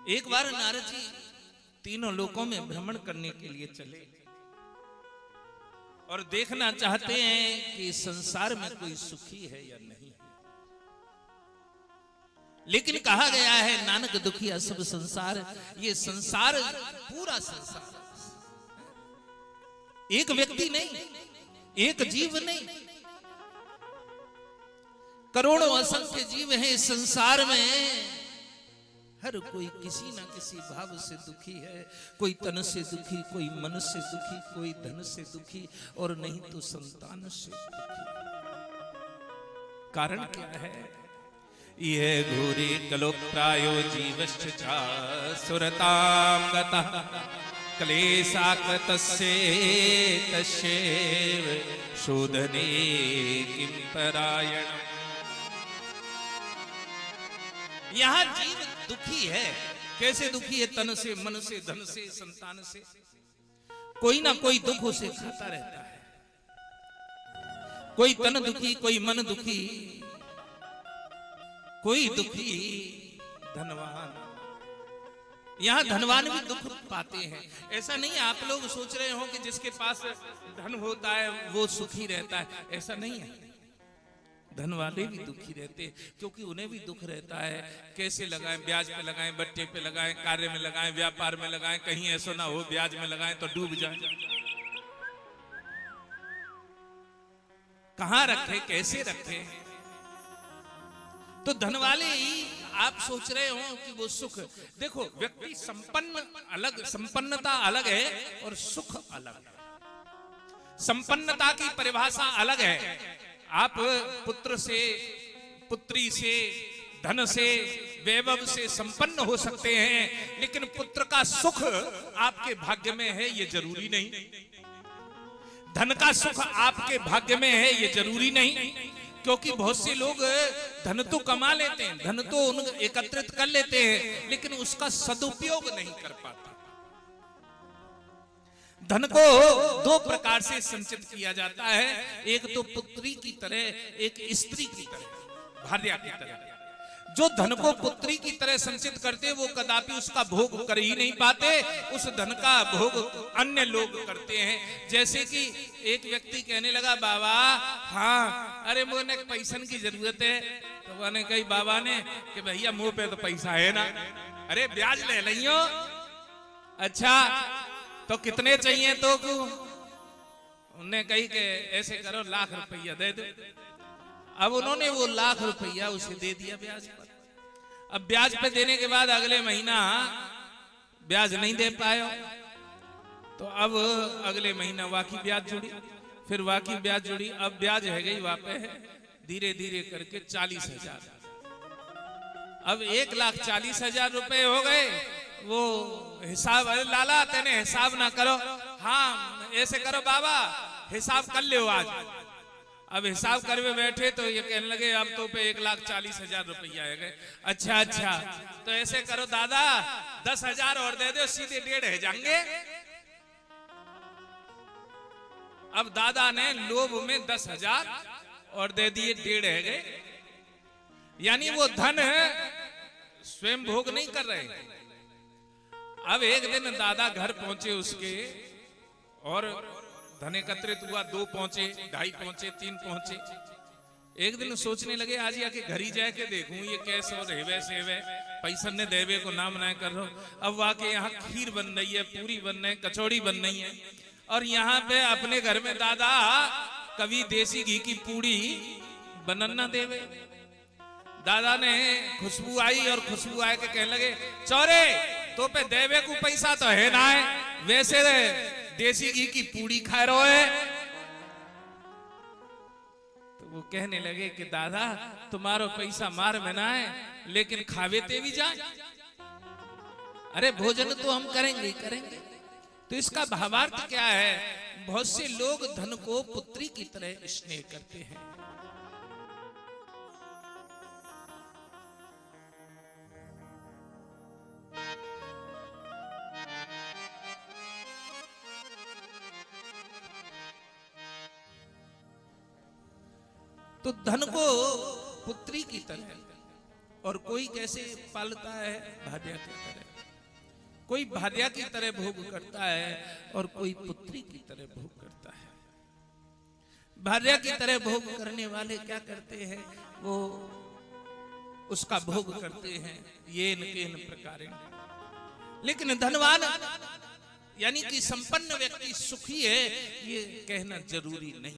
एक बार नारद जी तीनों लोकों में भ्रमण करने के लिए चले और देखना चाहते हैं कि संसार में कोई सुखी है या नहीं। लेकिन कहा गया है नानक दुखिया सब संसार, ये संसार पूरा संसार, एक व्यक्ति नहीं, एक जीव नहीं, करोड़ों असंख्य जीव हैं इस संसार में। हर कोई किसी ना किसी भाव से दुखी है, कोई तन से दुखी, कोई मन से दुखी, कोई धन से दुखी और नहीं तो संतान से दुखी। कारण क्या है? यह घोरे कलो प्रायो जीवश्च सुरतां गतः क्लेशाकृतस्य तस्यैव शोधने किं परायणम्। यहां जीव दुखी है। कैसे दुखी है? तन से, मन से, धन से, संतान से, कोई ना कोई दुख उसे खाता रहता है। कोई तन दुखी, कोई मन दुखी, कोई दुखी धनवान। यहां धनवान भी दुख पाते हैं। ऐसा नहीं आप लोग सोच रहे हो कि जिसके पास धन होता है वो सुखी रहता है, ऐसा नहीं है। धन वाले भी दुखी रहते हैं क्योंकि उन्हें भी दुख रहता है। कैसे लगाएं? ब्याज पे लगाएं, बट्टे पे लगाएं, कार्य में लगाएं, व्यापार में लगाएं, कहीं ऐसा ना हो ब्याज में लगाएं तो डूब जाएं। कहां रखे, कैसे रखे? तो धन वाले ही आप सोच रहे हो कि वो सुख। देखो, व्यक्ति संपन्न अलग, संपन्नता अलग है और सुख अलग है। संपन्नता की परिभाषा अलग है। आप पुत्र से, पुत्री से, धन से, वैभव से संपन्न हो सकते हैं, लेकिन पुत्र का सुख आपके भाग्य में है ये जरूरी नहीं। धन का सुख आपके भाग्य में है ये जरूरी नहीं, क्योंकि बहुत से लोग धन तो कमा लेते हैं, धन तो एकत्रित कर लेते हैं, लेकिन उसका सदुपयोग नहीं कर पाते। धन को दो प्रकार से संचित किया जाता है, एक तो पुत्री की तरह, एक स्त्री की तरह, भार्या की तरह। जो धन को पुत्री की तरह संचित करते वो कदापि उसका भोग कर ही नहीं पाते, उस धन का भोग अन्य लोग करते हैं। जैसे कि एक व्यक्ति कहने लगा, बाबा हाँ, अरे मुझे पैसन की जरूरत है। तो मैंने कही बाबा ने कि भैया मुंह पे तो पैसा है ना, अरे ब्याज ले लियो। अच्छा तो कितने चाहिए? तो उन्होंने कही कि ऐसे करो, लाख रुपया दे दो। अब उन्होंने वो लाख रुपया उसे दे दिया ब्याज पर। अब ब्याज पे देने के बाद अगले महीना ब्याज नहीं दे पाए, तो अब अगले महीना वाकी ब्याज जुड़ी, फिर वाकी ब्याज जुड़ी, अब ब्याज है गई वापस धीरे धीरे करके 40,000। अब 1,40,000 रुपए हो गए। वो हिसाब, अरे लाला तेने हिसाब ना करो। हाँ ऐसे करो बाबा, हिसाब कर ले आज। अब हिसाब करवे बैठे तो ये कहने लगे अब तो पे 1,40,000 रुपया है गए। अच्छा अच्छा, तो ऐसे करो दादा 10,000 और दे दो, सीधे 1.5 जाएंगे। अब दादा ने लोभ में 10,000 और दे दिए, 1.5 है गए। यानी वो धन स्वयं भोग नहीं कर रहे। अब एक दिन दादा घर पहुंचे उसके, और धन एकत्रित हुआ, 2 पहुंचे, 2.5 पहुंचे, 3 पहुंचे। एक दिन सोचने लगे आज या के घर ही जाके देखूं ये कैसे हो रहे वैसे वे पैसन ने देवे को नाम ना कर रहा। अब वाके यहाँ खीर बन रही है, पूरी बन रही है, कचौड़ी बन रही है, और यहाँ पे अपने घर में दादा कभी देसी घी की पूड़ी बनना देवे। दादा ने खुशबू आई और खुशबू आए के कहने लगे, चौरे तो पे देवे को पैसा तो है ना है, वैसे देसी घी की पूड़ी खा रहे है। तो वो कहने लगे कि दादा तुम्हारो पैसा मार में ना है, लेकिन खावे ते भी जाए। अरे भोजन तो हम करेंगे करेंगे। तो इसका भावार्थ क्या है? बहुत से लोग धन को पुत्री की तरह स्नेह करते हैं। तो धन को पुत्री की तरह, और कोई कैसे पालता है? भार्या की तरह। कोई भार्या की तरह भोग करता है और कोई पुत्री की तरह भोग करता है। भार्या की तरह भोग करने वाले क्या करते हैं, वो उसका भोग करते हैं येन केन प्रकारेण। लेकिन धनवान यानी कि संपन्न व्यक्ति सुखी है, ये कहना जरूरी नहीं।